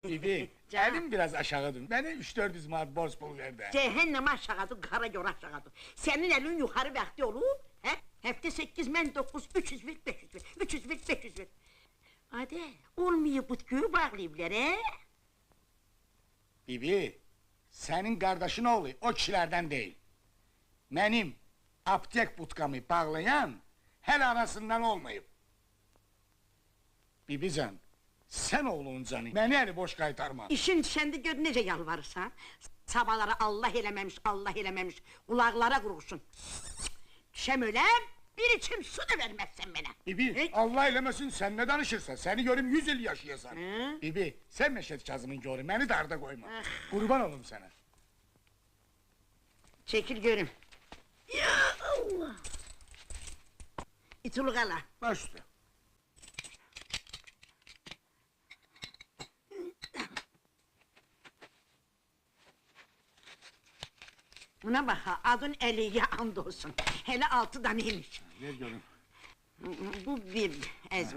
Bibi, Canım. elim biraz aşağıdır. Beni 3-400 manat borç bul ver de. Cehennem aşağıdır, kara gör aşağıdır. Senin elin yukarı vakti olur, he? Hafta 8, mən 9, 300 ver, 500 ver, 300 ver, 500 ver. Hadi, olmuyor butkuyu bağlayıblar, he? Bibi, senin kardeşin oğlu o kişilerden değil. Benim aptek butkamı bağlayan her arasından olmayıp. Bibican, sen oğlun canı, beni eli boş kaytarma. İşin düşəndə gör necə yalvarırsan. Sabahlara Allah eləməmiş, Allah eləməmiş, kulaklara kurulsun. Düşəm öləm, bir içim su da vermezsen bana. Bibi, He? Allah eylemesin sen ne danışırsan, seni görüm 100 yıl yaşayasan. Hı? Bibi, sen Meşet Kazım'ın görüm, beni darda koyma. Ah. Kurban olum sana. Çekil görüm. Ya Allah! İtuluk ala. Baş üstüne. Buna bak ha, adın Eliye and olsun. Hele 6 taneymiş. Ver görüm. Bu bir, ez